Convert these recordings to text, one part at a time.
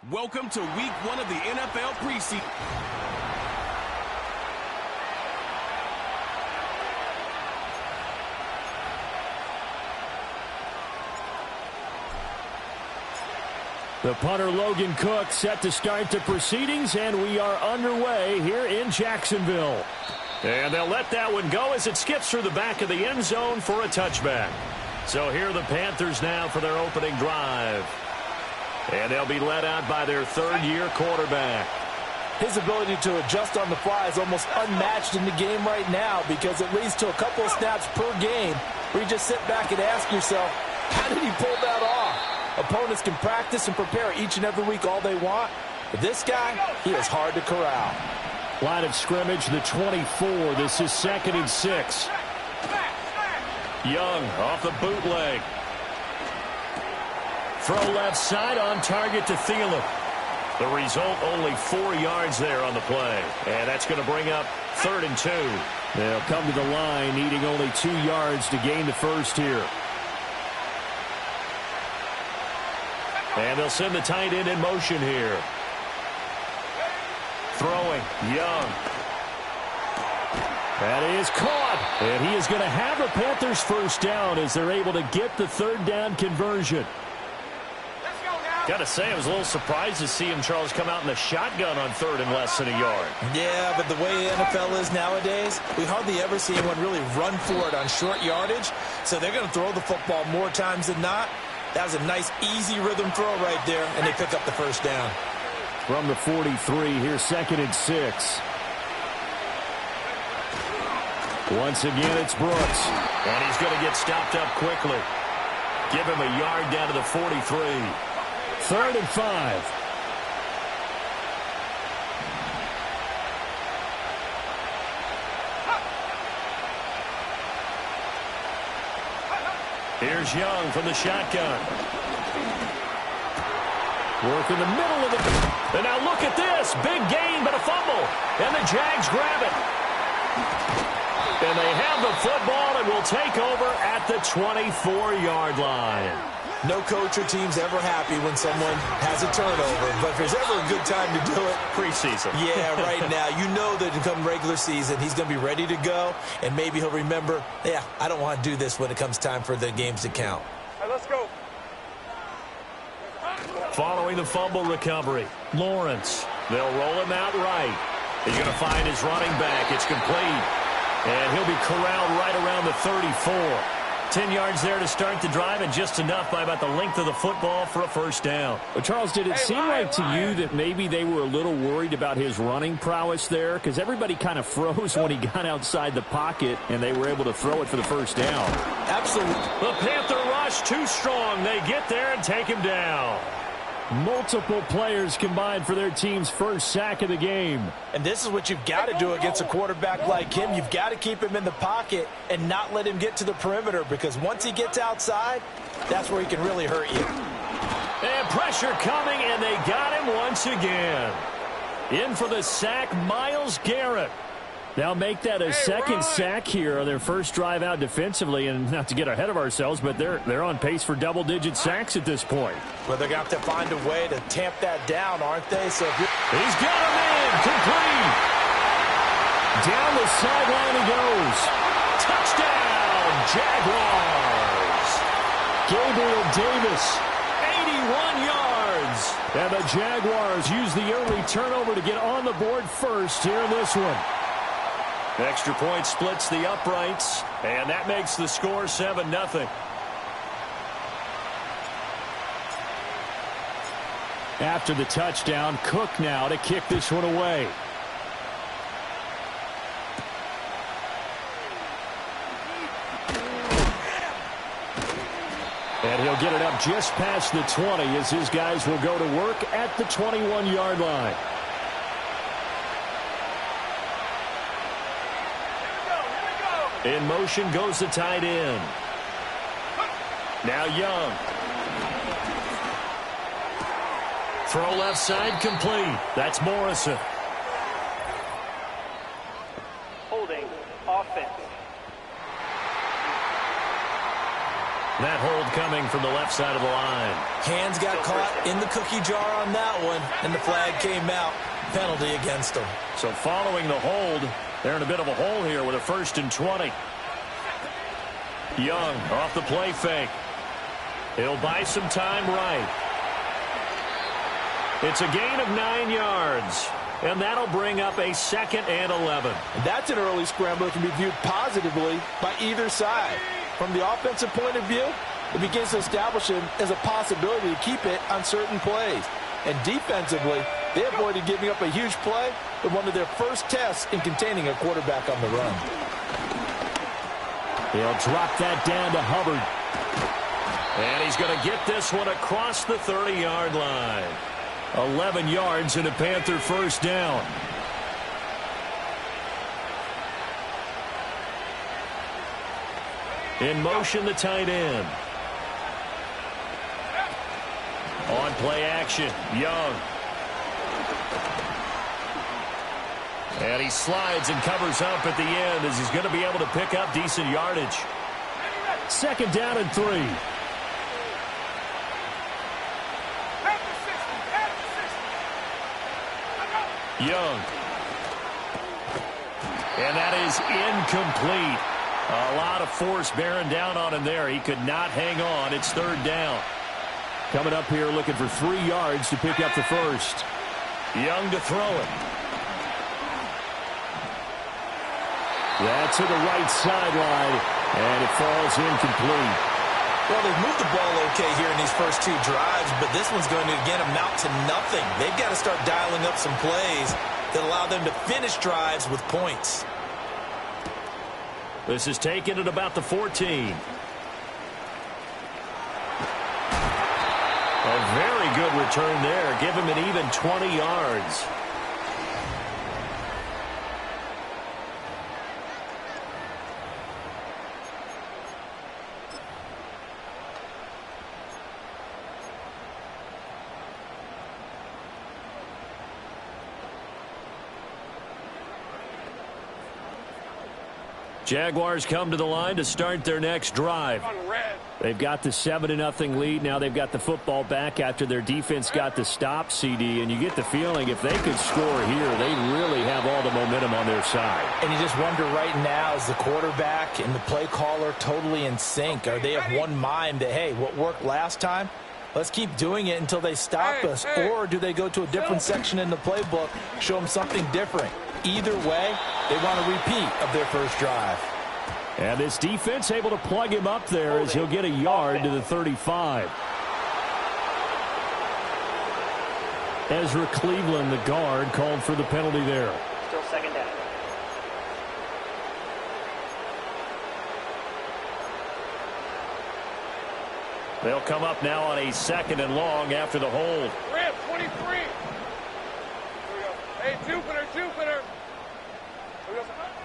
Welcome to week 1 of the NFL preseason. The punter Logan Cook set to start the proceedings, and we are underway here in Jacksonville. And they'll let that one go as it skips through the back of the end zone for a touchback. So here are the Panthers now for their opening drive. And they'll be led out by their third-year quarterback. His ability to adjust on the fly is almost unmatched in the game right now because it leads to a couple of snaps per game where you just sit back and ask yourself, how did he pull that off? Opponents can practice and prepare each and every week all they want. But this guy, he is hard to corral. Line of scrimmage, the 24. This is 2nd and 6. Young off the bootleg. Throw left side on target to Thielen. The result, only 4 yards there on the play. And that's going to bring up 3rd and 2. They'll come to the line needing only 2 yards to gain the first here. And they'll send the tight end in motion here. Throwing, Young. That is caught. And he is going to have the Panthers first down as they're able to get the 3rd down conversion. Got to say, I was a little surprised to see him, Charles, come out in the shotgun on 3rd and less than a yard. Yeah, but the way the NFL is nowadays, we hardly ever see anyone really run for it on short yardage. So they're going to throw the football more times than not. That was a nice, easy rhythm throw right there, and they pick up the first down. From the 43, here's 2nd and 6. Once again, it's Brooks. And he's going to get stopped up quickly. Give him a yard down to the 43. 3rd and 5. Here's Young from the shotgun. Work in the middle of the... And now look at this. Big gain, but a fumble. And the Jags grab it. And they have the football and will take over at the 24-yard line. No coach or team's ever happy when someone has a turnover, but if there's ever a good time to do it, preseason. Yeah, right now. You know that come regular season, he's going to be ready to go, and maybe he'll remember, yeah, I don't want to do this when it comes time for the games to count. All right, let's go. Following the fumble recovery, Lawrence. They'll roll him out right. He's going to find his running back. It's complete. And he'll be corralled right around the 34. 10 yards there to start the drive, and just enough by about the length of the football for a first down. But Charles, did it seem like to you that maybe they were a little worried about his running prowess there? Because everybody kind of froze when he got outside the pocket, and they were able to throw it for the first down. Absolutely. The Panther rush too strong. They get there and take him down. Multiple players combined for their team's first sack of the game. And this is what you've got to do against a quarterback like him. You've got to keep him in the pocket and not let him get to the perimeter, because once he gets outside, that's where he can really hurt you. And pressure coming, and they got him once again. In for the sack, Myles Garrett. They'll make that a second sack here on their first drive out defensively, and not to get ahead of ourselves, but they're on pace for double-digit sacks at this point. Well, they're going to have to find a way to tamp that down, aren't they? So he's got him in, complete. Down the sideline he goes. Touchdown, Jaguars. Gabriel Davis, 81 yards. And the Jaguars use the early turnover to get on the board first here in this one. Extra point splits the uprights, and that makes the score 7-0. After the touchdown, Cook now to kick this one away. And he'll get it up just past the 20 as his guys will go to work at the 21-yard line. In motion goes the tight end. Now Young. Throw left side complete. That's Morrison. Holding offense. That hold coming from the left side of the line. Hands got caught in the cookie jar on that one, and the flag came out. Penalty against them. So following the hold, they're in a bit of a hole here with a 1st and 20. Young off the play fake. He'll buy some time right. It's a gain of 9 yards. And that'll bring up a 2nd and 11. And that's an early scramble that can be viewed positively by either side. From the offensive point of view, it begins to establish him as a possibility to keep it on certain plays. And defensively, they avoided giving up a huge play with one of their first tests in containing a quarterback on the run. He'll drop that down to Hubbard. And he's going to get this one across the 30-yard line. 11 yards and a Panther 1st down. In motion, the tight end. On play action, Young. And he slides and covers up at the end as he's going to be able to pick up decent yardage. 2nd down and 3. Young. And that is incomplete. A lot of force bearing down on him there. He could not hang on. It's 3rd down. Coming up here looking for 3 yards to pick up the 1st. Young to throw it. That's to the right sideline, and it falls incomplete. Well, they've moved the ball okay here in these first 2 drives, but this one's going to, again, amount to nothing. They've got to start dialing up some plays that allow them to finish drives with points. This is taken at about the 14. A very good return there. Give him an even 20 yards. Jaguars come to the line to start their next drive. They've got the 7-0 lead. Now they've got the football back after their defense got the stop, CD. And you get the feeling if they could score here, they really have all the momentum on their side. And you just wonder right now, is the quarterback and the play caller totally in sync? Are they of one mind that, hey, what worked last time, let's keep doing it until they stop us? Or do they go to a different section in the playbook, show them something different? Either way, they want a repeat of their first drive. And this defense able to plug him up there as he'll get a yard to the 35. Ezra Cleveland, the guard, called for the penalty there. Still 2nd down. They'll come up now on a 2nd and long after the hold. Rip, 23. Hey, Jupiter.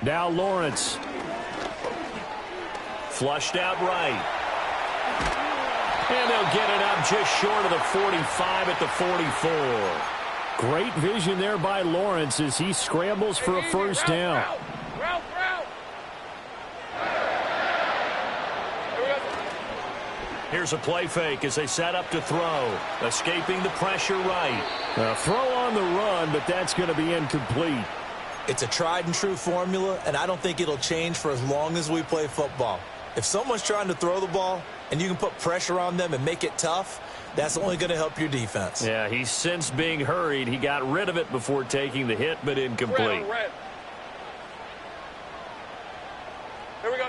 Now Lawrence. Flushed out right. And they'll get it up just short of the 45 at the 44. Great vision there by Lawrence as he scrambles for a 1st down. Route. Here's a play fake as they set up to throw. Escaping the pressure right. A throw on the run, but that's going to be incomplete. It's a tried-and-true formula, and I don't think it'll change for as long as we play football. If someone's trying to throw the ball and you can put pressure on them and make it tough, that's only going to help your defense. Yeah, he's since being hurried. He got rid of it before taking the hit, but incomplete. Red. Here we go.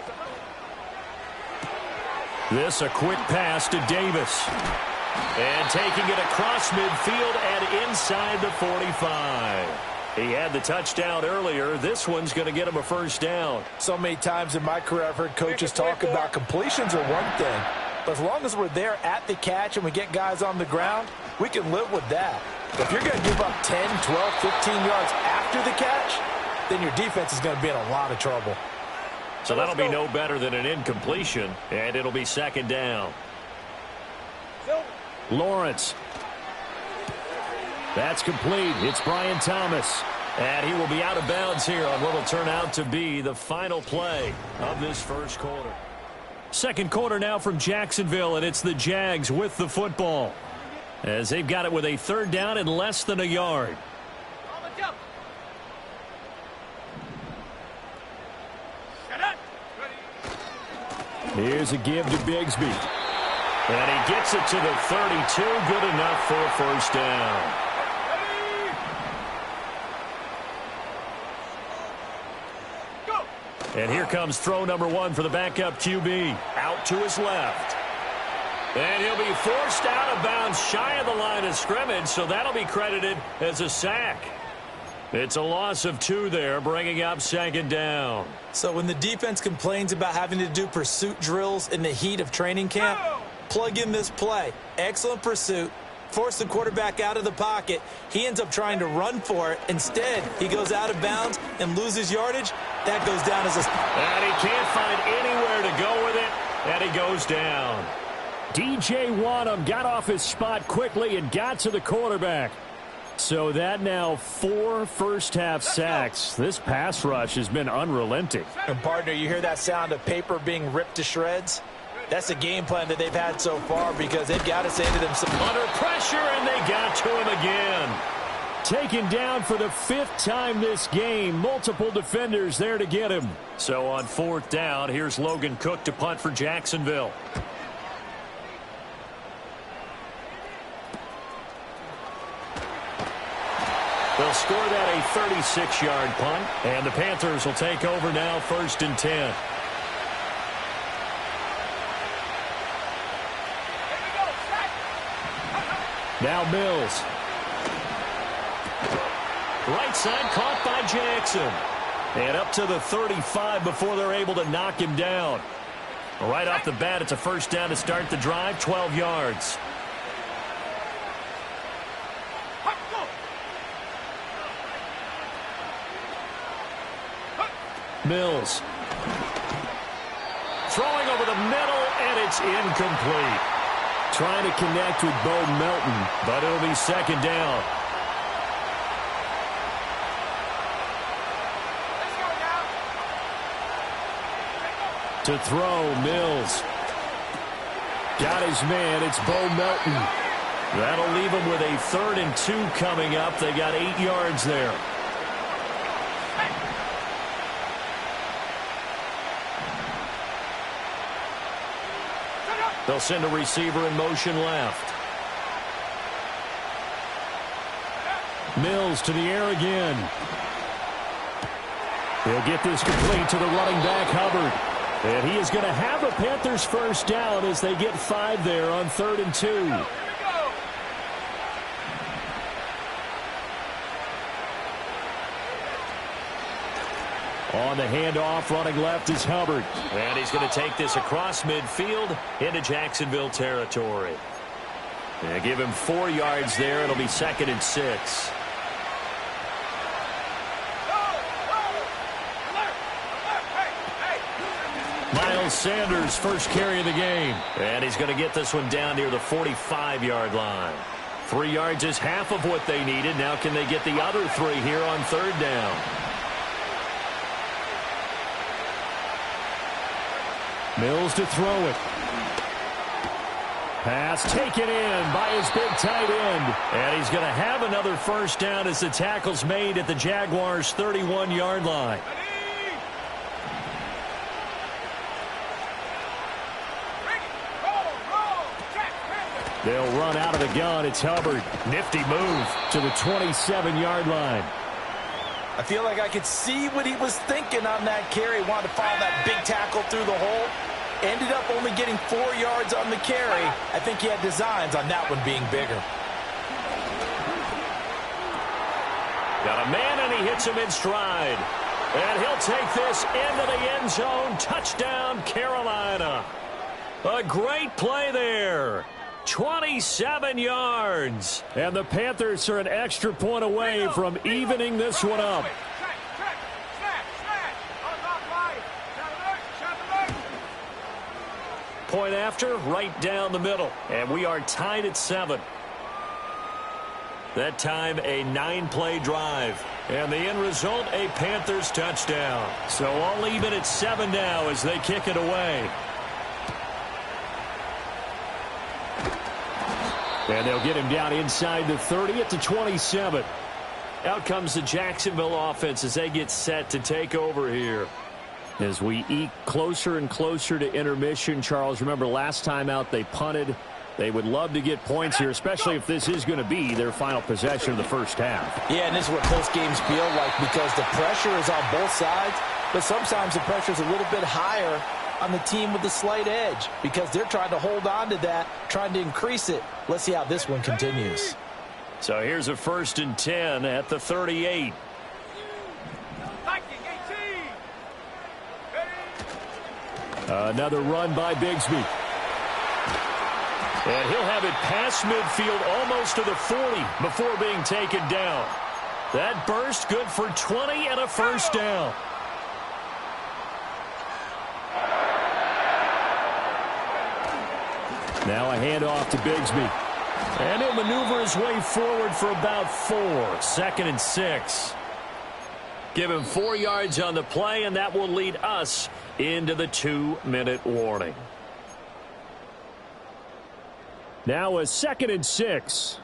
This a quick pass to Davis. And taking it across midfield and inside the 45. He had the touchdown earlier. This one's going to get him a 1st down. So many times in my career I've heard coaches talk about completions are one thing. But as long as we're there at the catch and we get guys on the ground, we can live with that. But if you're going to give up 10, 12, 15 yards after the catch, then your defense is going to be in a lot of trouble. So that'll be no better than an incompletion, and it'll be 2nd down. Lawrence. That's complete. It's Brian Thomas. And he will be out of bounds here on what will turn out to be the final play of this first quarter. Second quarter now from Jacksonville, and it's the Jags with the football, as they've got it with a third down and less than a yard. Here's a give to Bigsby. And he gets it to the 32. Good enough for a first down. And here comes throw number one for the backup QB. Out to his left. And he'll be forced out of bounds shy of the line of scrimmage, so that'll be credited as a sack. It's a loss of 2 there, bringing up second down. So when the defense complains about having to do pursuit drills in the heat of training camp, plug in this play. Excellent pursuit. Force the quarterback out of the pocket. He ends up trying to run for it. Instead, he goes out of bounds and loses yardage. That goes down as a... And he can't find anywhere to go with it, and he goes down. DJ Wanham got off his spot quickly and got to the quarterback. So that now 4 first-half sacks. This pass rush has been unrelenting. And, partner, you hear that sound of paper being ripped to shreds? That's the game plan that they've had so far, because they've got to say to themselves, under pressure, and they got to him again. Taken down for the 5th time this game. Multiple defenders there to get him. So on 4th down, here's Logan Cook to punt for Jacksonville. They'll score that a 36-yard punt, and the Panthers will take over now, 1st and 10. Now Mills. Right side caught by Jackson. And up to the 35 before they're able to knock him down. Right off the bat, it's a first down to start the drive, 12 yards. Mills. Throwing over the middle, and it's incomplete. Trying to connect with Bo Melton, but it'll be second down. To throw, Mills. Got his man, it's Bo Melton. That'll leave him with a 3rd and 2 coming up. They got 8 yards there. They'll send a receiver in motion left. Mills to the air again. He'll get this complete to the running back, Hubbard. And he is going to have a Panthers first down as they get 5 there on 3rd and 2. On the handoff, running left is Hubbard. And he's going to take this across midfield into Jacksonville territory. And give him 4 yards there. It'll be 2nd and 6. Miles Sanders, first carry of the game. And he's going to get this one down near the 45-yard line. 3 yards is half of what they needed. Now can they get the other 3 here on 3rd down? Mills to throw it. Pass taken in by his big tight end. And he's going to have another first down as the tackle's made at the Jaguars' 31-yard line. They'll run out of the gun. It's Hubbard. Nifty move to the 27-yard line. I feel like I could see what he was thinking on that carry. Wanted to follow that big tackle through the hole. Ended up only getting 4 yards on the carry. I think he had designs on that one being bigger. Got a man, and he hits him in stride. And he'll take this into the end zone. Touchdown, Carolina. A great play there. 27 yards. And the Panthers are an extra point away from evening this one up. Point after, right down the middle. And we are tied at 7. That time, a 9-play drive. And the end result, a Panthers touchdown. So all even at 7 now as they kick it away. And they'll get him down inside the 30 at the 27. Out comes the Jacksonville offense as they get set to take over here. As we eke closer and closer to intermission, Charles, remember last time out they punted. They would love to get points here, especially if this is going to be their final possession of the first half. Yeah, and this is what close games feel like because the pressure is on both sides, but sometimes the pressure is a little bit higher on the team with the slight edge because they're trying to hold on to that, trying to increase it. Let's see how this one continues. So here's a 1st and 10 at the 38. Another run by Bigsby. And he'll have it past midfield almost to the 40 before being taken down. That burst good for 20 and a first down. Now a handoff to Bigsby. And he'll maneuver his way forward for about 4. 2nd and 6. Give him 4 yards on the play, and that will lead us into the 2-minute warning. Now a 2nd and 6.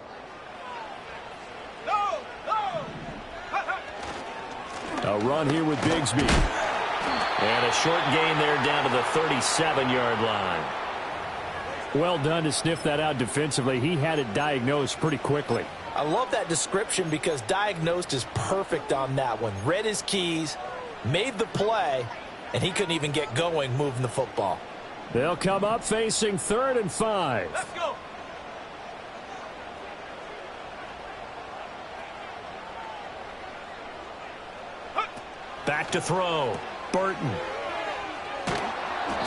A run here with Bigsby. And a short gain there down to the 37-yard line. Well done to sniff that out defensively. He had it diagnosed pretty quickly. I love that description because diagnosed is perfect on that one. Read his keys, made the play, and he couldn't even get going moving the football. They'll come up facing 3rd and 5. Let's go. Back to throw. Burton.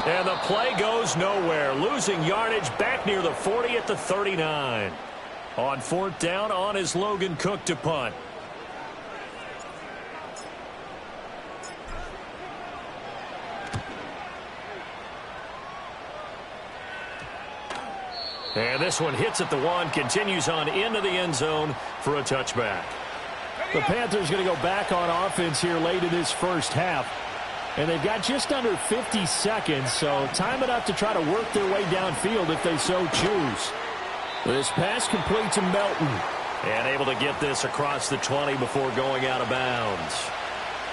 And the play goes nowhere. Losing yardage back near the 40 at the 39. On 4th down, on is Logan Cook to punt. And this one hits at the 1, continues on into the end zone for a touchback. The Panthers going to go back on offense here late in this first half. And they've got just under 50 seconds, so time enough to try to work their way downfield if they so choose. This pass complete to Melton. And able to get this across the 20 before going out of bounds.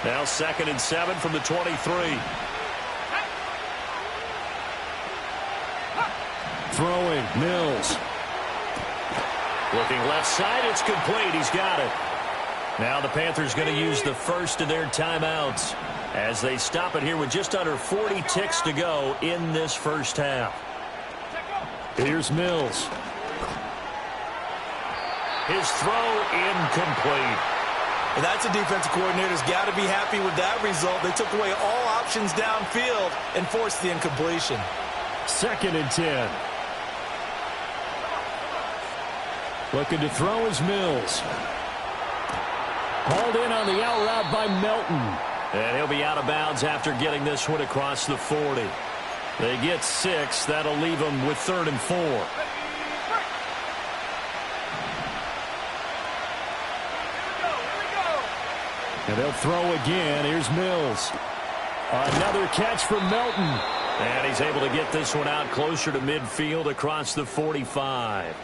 Now 2nd and 7 from the 23. Throwing, Mills. Looking left side, it's complete. He's got it. Now the Panthers going to use the first of their timeouts as they stop it here with just under 40 ticks to go in this first half. Here's Mills. His throw incomplete. And that's a defensive coordinator's got to be happy with that result. They took away all options downfield and forced the incompletion. 2nd and 10. Looking to throw is Mills. Hauled in on the out route by Melton. And he'll be out of bounds after getting this one across the 40. They get 6. That'll leave them with 3rd and 4. And they'll throw again. Here's Mills. Another catch from Melton. And he's able to get this one out closer to midfield across the 45.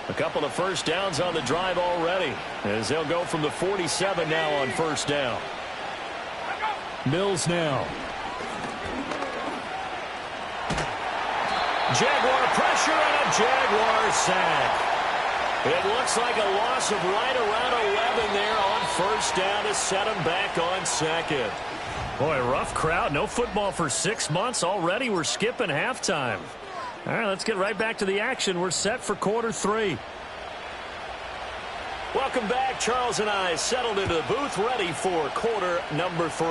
A couple of first downs on the drive already as they'll go from the 47 now on 1st down. Mills now. Jaguar pressure and a Jaguar sack. It looks like a loss of right around 11 there on 1st down to set him back on 2nd. Boy, rough crowd. No football for 6 months already. We're skipping halftime. All right, let's get right back to the action. We're set for quarter 3. Welcome back. Charles and I settled into the booth ready for quarter number 3.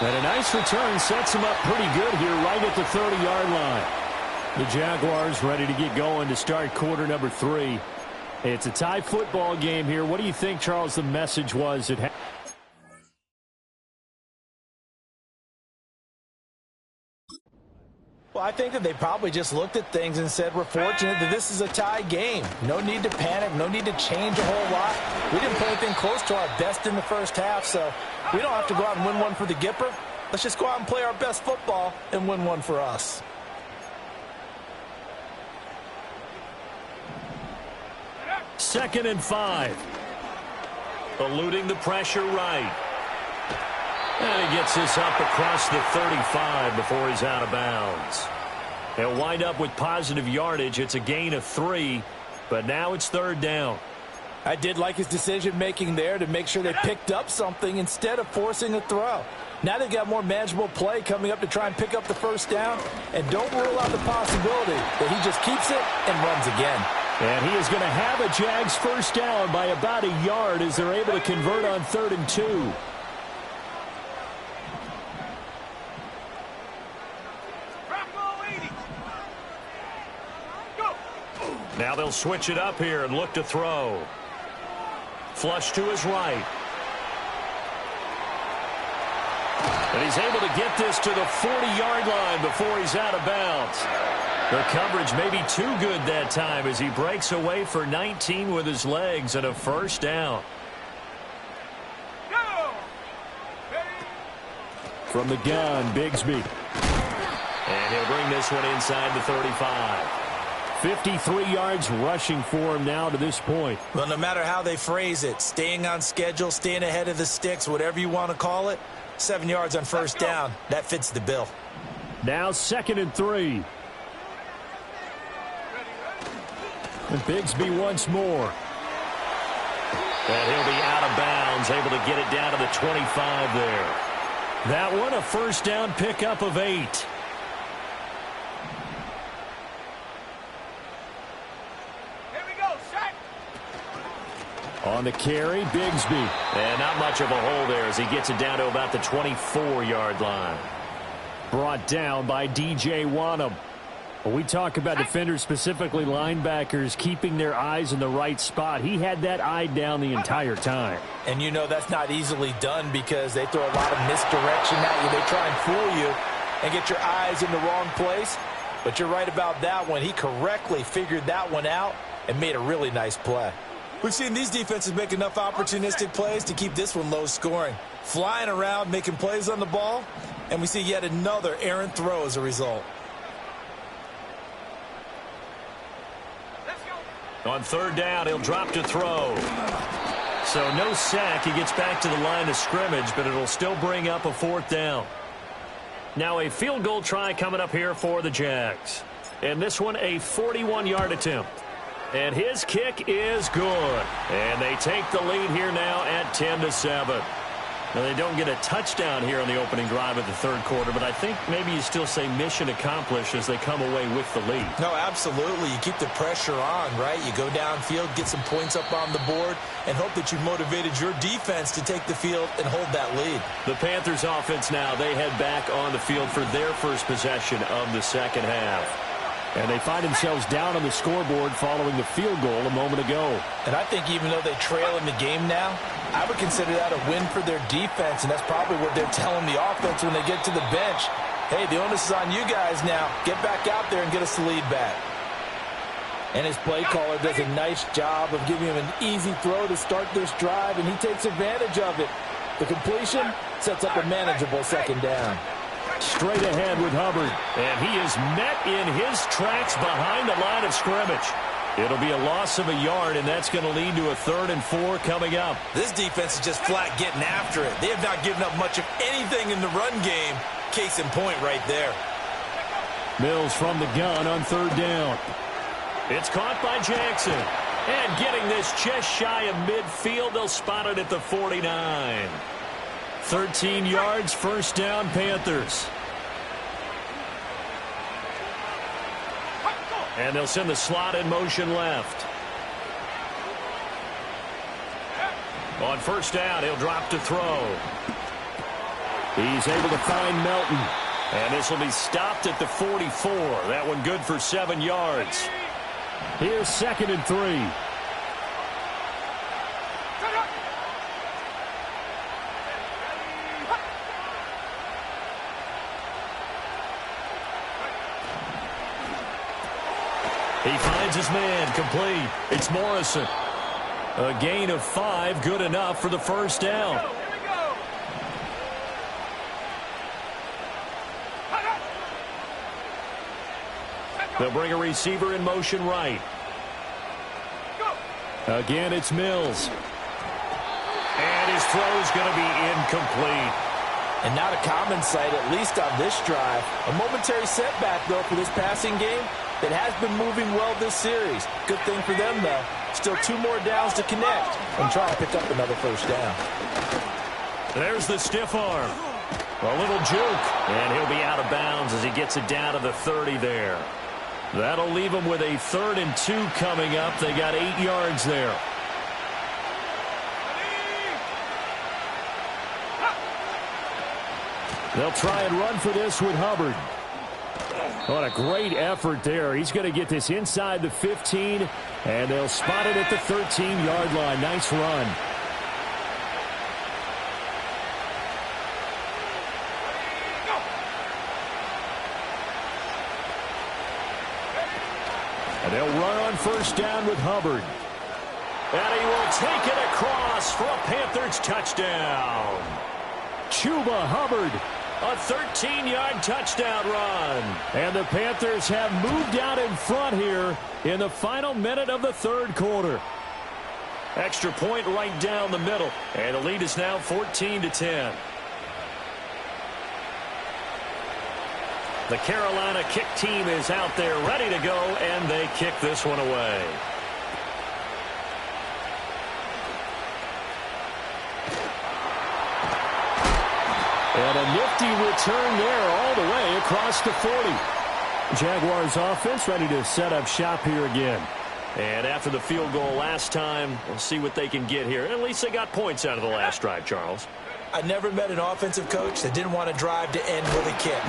And a nice return sets him up pretty good here right at the 30-yard line. The Jaguars ready to get going to start quarter number 3. It's a tie football game here. What do you think, Charles, the message was at halftime? Well, I think that they probably just looked at things and said, we're fortunate that this is a tie game. No need to panic. No need to change a whole lot. We didn't play anything close to our best in the first half, so we don't have to go out and win one for the Gipper. Let's just go out and play our best football and win one for us. 2nd and 5. Eluding the pressure right. And he gets this up across the 35 before he's out of bounds. He'll wind up with positive yardage. It's a gain of 3, but now it's 3rd down. I did like his decision-making there to make sure they picked up something instead of forcing a throw. Now they've got more manageable play coming up to try and pick up the 1st down, and don't rule out the possibility that he just keeps it and runs again. And he is going to have a Jags 1st down by about a yard as they're able to convert on 3rd and 2. Now they'll switch it up here and look to throw. Flush to his right. And he's able to get this to the 40-yard line before he's out of bounds. The coverage may be too good that time as he breaks away for 19 with his legs and a 1st down. From the gun, Bigsby. And he'll bring this one inside the 35. 53 yards rushing for him now to this point. Well, no matter how they phrase it, staying on schedule, staying ahead of the sticks, whatever you want to call it, 7 yards on 1st down, that fits the bill. Now 2nd and 3. And Bigsby once more. And he'll be out of bounds, able to get it down to the 25 there. That one a 1st down pickup of 8. On the carry, Bigsby. And not much of a hole there as he gets it down to about the 24-yard line. Brought down by DJ Wanham. When we talk about defenders, specifically linebackers, keeping their eyes in the right spot, he had that eye down the entire time. And you know that's not easily done because they throw a lot of misdirection at you. They try and fool you and get your eyes in the wrong place. But you're right about that one. He correctly figured that one out and made a really nice play. We've seen these defenses make enough opportunistic plays to keep this one low scoring. Flying around, making plays on the ball, and we see yet another errant throw as a result. On 3rd down, he'll drop to throw. So no sack. He gets back to the line of scrimmage, but it'll still bring up a 4th down. Now a field goal try coming up here for the Jags. And this one a 41-yard attempt. And his kick is good. And they take the lead here now at 10-7. Now, they don't get a touchdown here on the opening drive of the 3rd quarter, but I think maybe you still say mission accomplished as they come away with the lead. No, absolutely. You keep the pressure on, right? You go downfield, get some points up on the board, and hope that you've motivated your defense to take the field and hold that lead. The Panthers offense now, they head back on the field for their first possession of the 2nd half. And they find themselves down on the scoreboard following the field goal a moment ago. And I think even though they trail in the game now, I would consider that a win for their defense, and that's probably what they're telling the offense when they get to the bench. Hey, the onus is on you guys now. Get back out there and get us the lead back. And his play caller does a nice job of giving him an easy throw to start this drive, and he takes advantage of it. The completion sets up a manageable 2nd down. Straight ahead with Hubbard. And he is met in his tracks behind the line of scrimmage. It'll be a loss of a yard, and that's going to lead to a 3rd and 4 coming up. This defense is just flat getting after it. They have not given up much of anything in the run game. Case in point right there. Mills from the gun on 3rd down. It's caught by Jackson. And getting this just shy of midfield, they'll spot it at the 49. 13 yards, 1st down, Panthers. And they'll send the slot in motion left. On 1st down, he'll drop to throw. He's able to find Melton. And this will be stopped at the 44. That one good for 7 yards. Here's 2nd and 3. He finds his man, complete. It's Morrison. A gain of 5, good enough for the 1st down. They'll bring a receiver in motion right. Again, it's Mills. And his throw's going to be incomplete. And not a common sight, at least on this drive. A momentary setback, though, for this passing game that has been moving well this series. Good thing for them, though. Still 2 more downs to connect and try to pick up another first down. There's the stiff arm. A little juke. And he'll be out of bounds as he gets it down to the 30 there. That'll leave them with a 3rd and 2 coming up. They got 8 yards there. They'll try and run for this with Hubbard. What a great effort there. He's going to get this inside the 15, and they'll spot it at the 13-yard line. Nice run. And they'll run on first down with Hubbard. And he will take it across for a Panthers touchdown. Chuba Hubbard. A 13-yard touchdown run. And the Panthers have moved out in front here in the final minute of the 3rd quarter. Extra point right down the middle. And the lead is now 14-10. The Carolina kick team is out there ready to go, and they kick this one away. And a nifty return there all the way across the 40. Jaguars offense ready to set up shop here again. And after the field goal last time, we'll see what they can get here. At least they got points out of the last drive, Charles. I never met an offensive coach that didn't want to drive to end with a kick.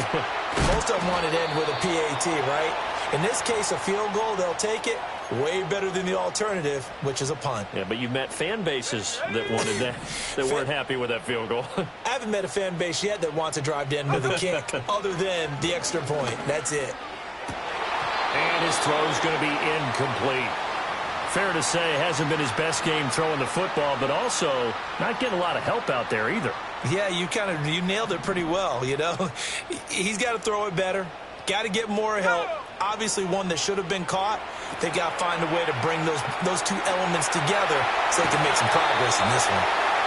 Most of them wanted to end with a PAT, right? In this case, a field goal, they'll take it. Way better than the alternative, which is a punt. Yeah, but you've met fan bases that wanted that, that weren't happy with that field goal. I haven't met a fan base yet that wants to drive to end with a kick other than the extra point. That's it. And his throw's going to be incomplete. Fair to say, hasn't been his best game throwing the football, but also not getting a lot of help out there either. Yeah, you nailed it pretty well, you know. He's got to throw it better. Got to get more help. Obviously one that should have been caught. They've got to find a way to bring those 2 elements together so they can make some progress in this one.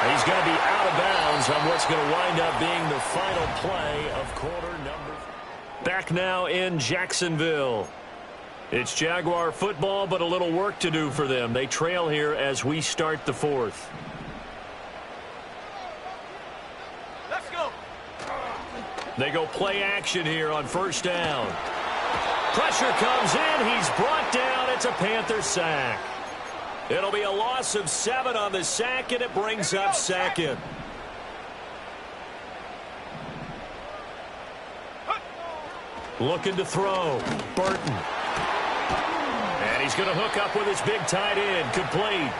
He's going to be out of bounds on what's going to wind up being the final play of quarter number. Back now in Jacksonville. It's Jaguar football, but a little work to do for them. They trail here as we start the 4th. Let's go. They go play action here on first down. Pressure comes in. He's brought down. It's a Panther sack. It'll be a loss of 7 on the sack, and it brings up 2nd. Looking to throw. Burton. And he's going to hook up with his big tight end. Complete.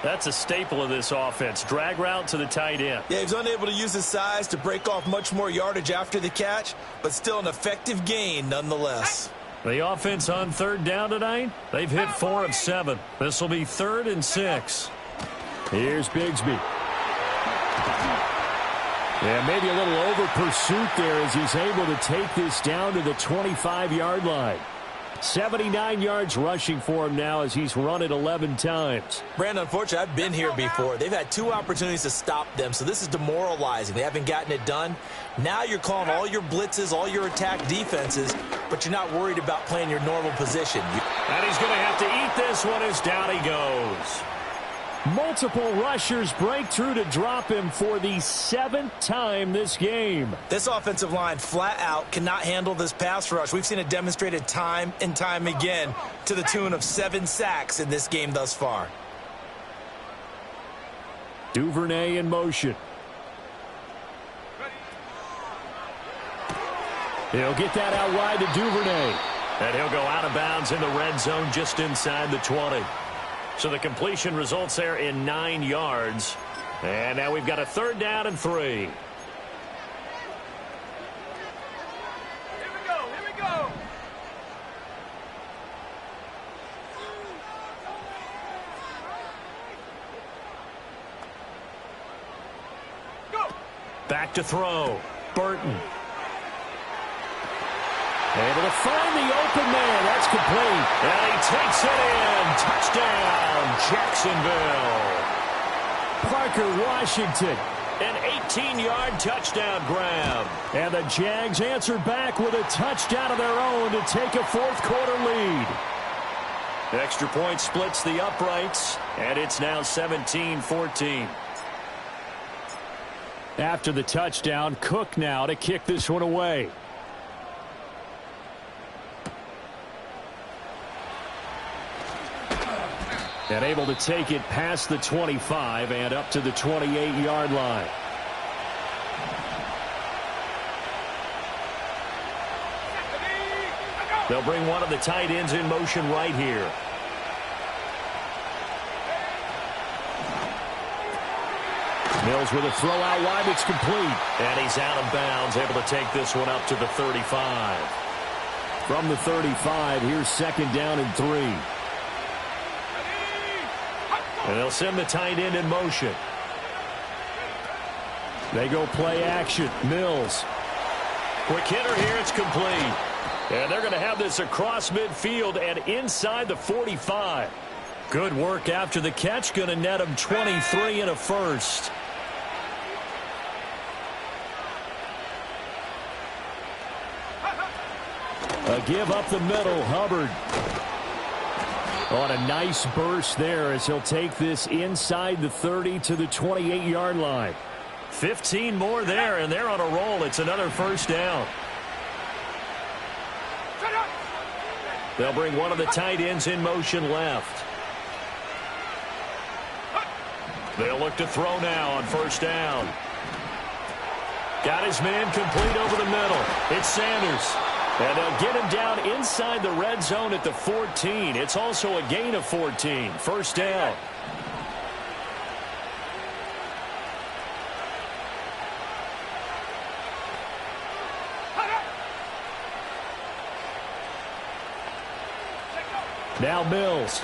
That's a staple of this offense. Drag route to the tight end. Yeah, he's unable to use his size to break off much more yardage after the catch, but still an effective gain nonetheless. The offense on 3rd down tonight, they've hit 4 of 7. This will be 3rd and 6. Here's Bigsby. Yeah, maybe a little over pursuit there as he's able to take this down to the 25-yard line. 79 yards rushing for him now as he's run it 11 times. Brandon, unfortunately, I've been here before. They've had 2 opportunities to stop them, so this is demoralizing. They haven't gotten it done. Now you're calling all your blitzes, all your attack defenses, but you're not worried about playing your normal position. And he's going to have to eat this one as down he goes. Multiple rushers break through to drop him for the 7th time this game. This offensive line flat out cannot handle this pass rush. We've seen it demonstrated time and time again to the tune of 7 sacks in this game thus far. Duvernay in motion. He'll get that out wide to Duvernay. And he'll go out of bounds in the red zone just inside the 20. So the completion results there in 9 yards. And now we've got a 3rd down and 3. Here we go. Back to throw. Burton. Able to find the open man. That's complete. And he takes it in. Touchdown, Jacksonville. Parker Washington. An 18-yard touchdown grab. And the Jags answer back with a touchdown of their own to take a fourth-quarter lead. Extra point splits the uprights, and it's now 17-14. After the touchdown, Cook now to kick this one away. And able to take it past the 25 and up to the 28-yard line. They'll bring one of the tight ends in motion right here. Mills with a throw out wide. It's complete. And he's out of bounds, able to take this one up to the 35. From the 35, here's second down and 3. And they'll send the tight end in motion. They go play action. Mills. Quick hitter here. It's complete. And they're going to have this across midfield and inside the 45. Good work after the catch. Going to net him 23 and a first. A give up the middle. Hubbard. On a nice burst there as he'll take this inside the 30 to the 28-yard line. 15 more there, and they're on a roll. It's another first down. They'll bring one of the tight ends in motion left. They'll look to throw now on first down. Got his man complete over the middle. It's Sanders. And they'll get him down inside the red zone at the 14. It's also a gain of 14. First down. Now Mills.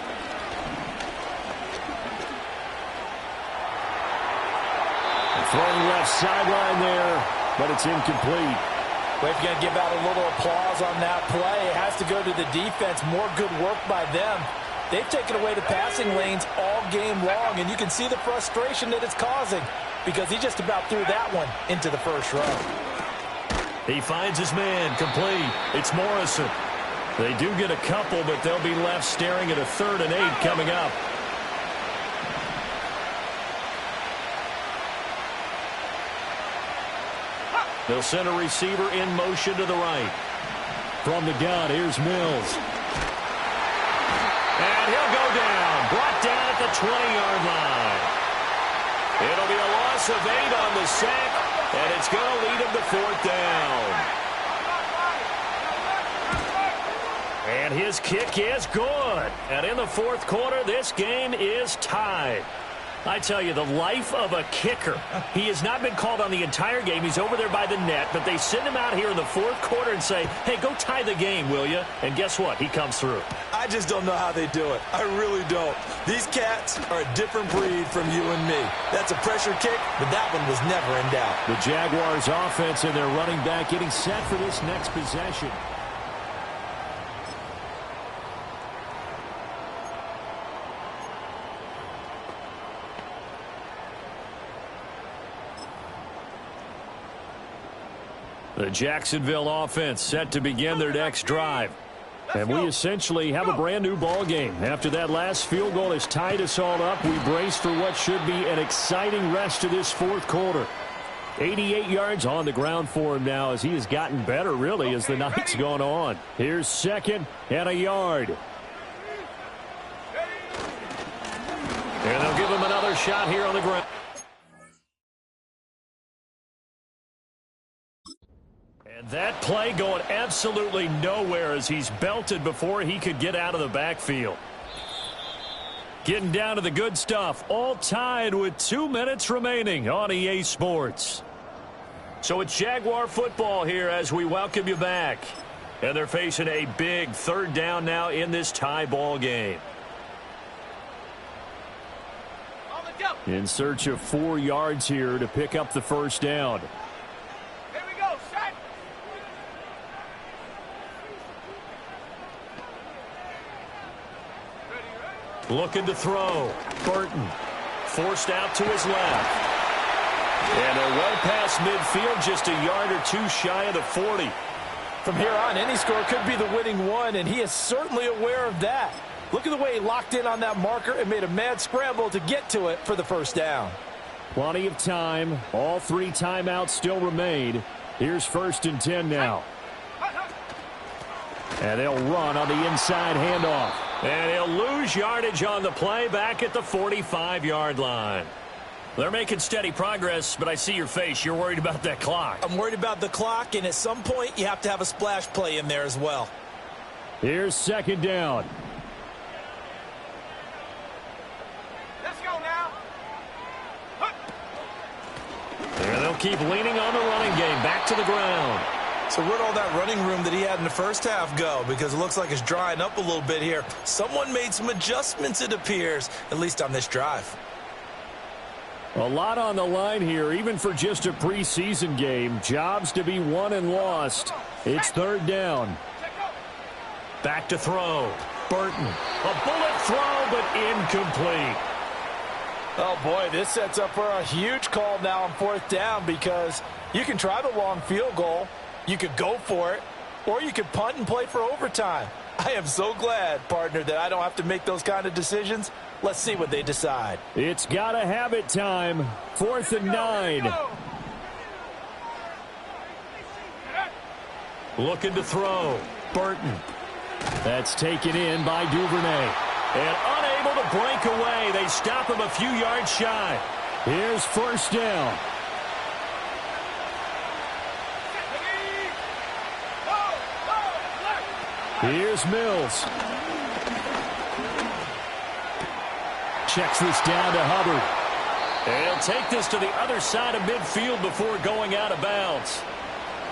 Throwing left sideline there, but it's incomplete. But if you're going to give out a little applause on that play, it has to go to the defense. More good work by them. They've taken away the passing lanes all game long, and you can see the frustration that it's causing because he just about threw that one into the first row. He finds his man complete. It's Morrison. They do get a couple, but they'll be left staring at a 3rd and 8 coming up. They'll send a receiver in motion to the right. From the gun, here's Mills. And he'll go down. Brought down at the 20-yard line. It'll be a loss of 8 on the sack, and it's going to lead him to 4th down. And his kick is good. And in the 4th quarter, this game is tied. I tell you, the life of a kicker. He has not been called on the entire game. He's over there by the net, but they send him out here in the 4th quarter and say, hey, go tie the game, will you? And guess what? He comes through. I just don't know how they do it. I really don't. These cats are a different breed from you and me. That's a pressure kick, but that one was never in doubt. The Jaguars offense and their running back getting set for this next possession. The Jacksonville offense set to begin their next drive. And we essentially have a brand new ball game. After that last field goal has tied us all up, we brace for what should be an exciting rest of this 4th quarter. 88 yards on the ground for him now as he has gotten better, really, as the night's gone on. Here's 2nd and a yard. And they'll give him another shot here on the ground. And that play going absolutely nowhere as he's belted before he could get out of the backfield. Getting down to the good stuff. All tied with 2 minutes remaining on EA Sports. So it's Jaguar football here as we welcome you back. And they're facing a big 3rd down now in this tie ball game. In search of 4 yards here to pick up the first down. Here we go, set. Looking to throw. Burton forced out to his left. And they're well past midfield, just a yard or two shy of the 40. From here on, any score could be the winning one, and he is certainly aware of that. Look at the way he locked in on that marker and made a mad scramble to get to it for the first down. Plenty of time. All three timeouts still remain. Here's 1st and 10 now. And they'll run on the inside handoff. And he'll lose yardage on the play back at the 45-yard line. They're making steady progress, but I see your face. You're worried about that clock. I'm worried about the clock, and at some point, you have to have a splash play in there as well. Here's 2nd down. Let's go now. And they'll keep leaning on the running game. Back to the ground. So where'd all that running room that he had in the first half go? Because it looks like it's drying up a little bit here. Someone made some adjustments, it appears, at least on this drive. A lot on the line here, even for just a preseason game. Jobs to be won and lost. It's 3rd down. Back to throw. Burton. A bullet throw, but incomplete. Oh, boy, this sets up for a huge call now on 4th down because you can try the long field goal. You could go for it, or you could punt and play for overtime. I am so glad, partner, that I don't have to make those kind of decisions. Let's see what they decide. It's got to have it time. 4th and 9. Looking to throw. Burton. That's taken in by Duvernay. And unable to break away. They stop him a few yards shy. Here's 1st down. Here's Mills. Checks this down to Hubbard. And he'll take this to the other side of midfield before going out of bounds.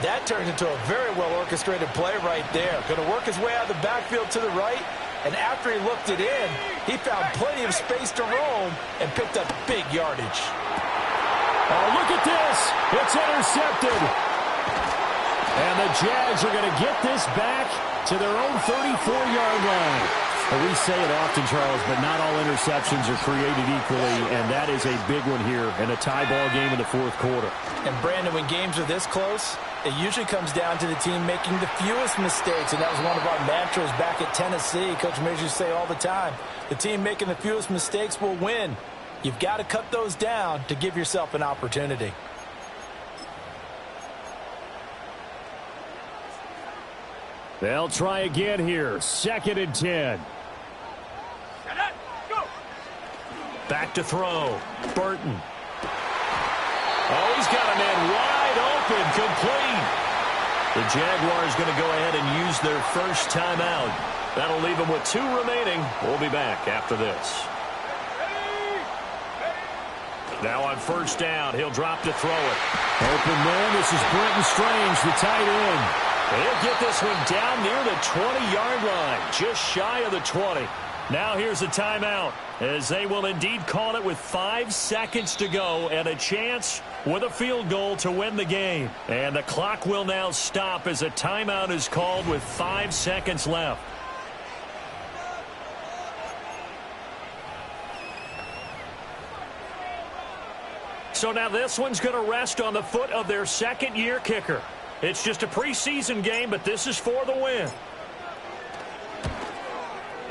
That turned into a very well-orchestrated play right there. Going to work his way out of the backfield to the right, and after he looked it in, he found plenty of space to roam and picked up big yardage. Oh, look at this. It's intercepted. And the Jags are going to get this back to their own 34-yard line. Well, we say it often, Charles, but not all interceptions are created equally, and that is a big one here in a tie ball game in the 4th quarter. And, Brandon, when games are this close, it usually comes down to the team making the fewest mistakes, and that was one of our mantras back at Tennessee. Coach Mays used to say all the time, the team making the fewest mistakes will win. You've got to cut those down to give yourself an opportunity. They'll try again here. 2nd and 10. Back to throw. Burton. Oh, he's got a man wide open. Complete. The Jaguars going to go ahead and use their first timeout. That'll leave them with 2 remaining. We'll be back after this. Now on 1st down, he'll drop to throw it. Open man, this is Brenton Strange, the tight end. He'll get this one down near the 20-yard line, just shy of the 20. Now here's a timeout, as they will indeed call it with 5 seconds to go and a chance with a field goal to win the game. And the clock will now stop as a timeout is called with 5 seconds left. So now this one's going to rest on the foot of their 2nd-year kicker. It's just a preseason game, but this is for the win.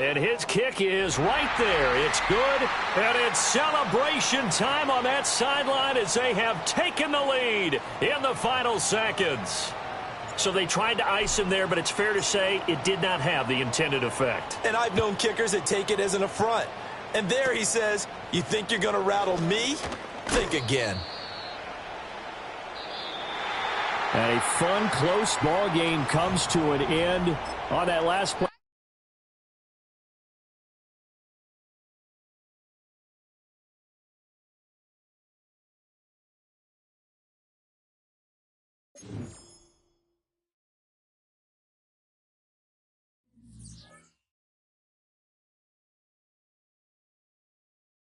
And his kick is right there. It's good, and it's celebration time on that sideline as they have taken the lead in the final seconds. So they tried to ice him there, but it's fair to say it did not have the intended effect. And I've known kickers that take it as an affront. And there he says, you think you're going to rattle me? Think again. And a fun, close ball game comes to an end on that last play.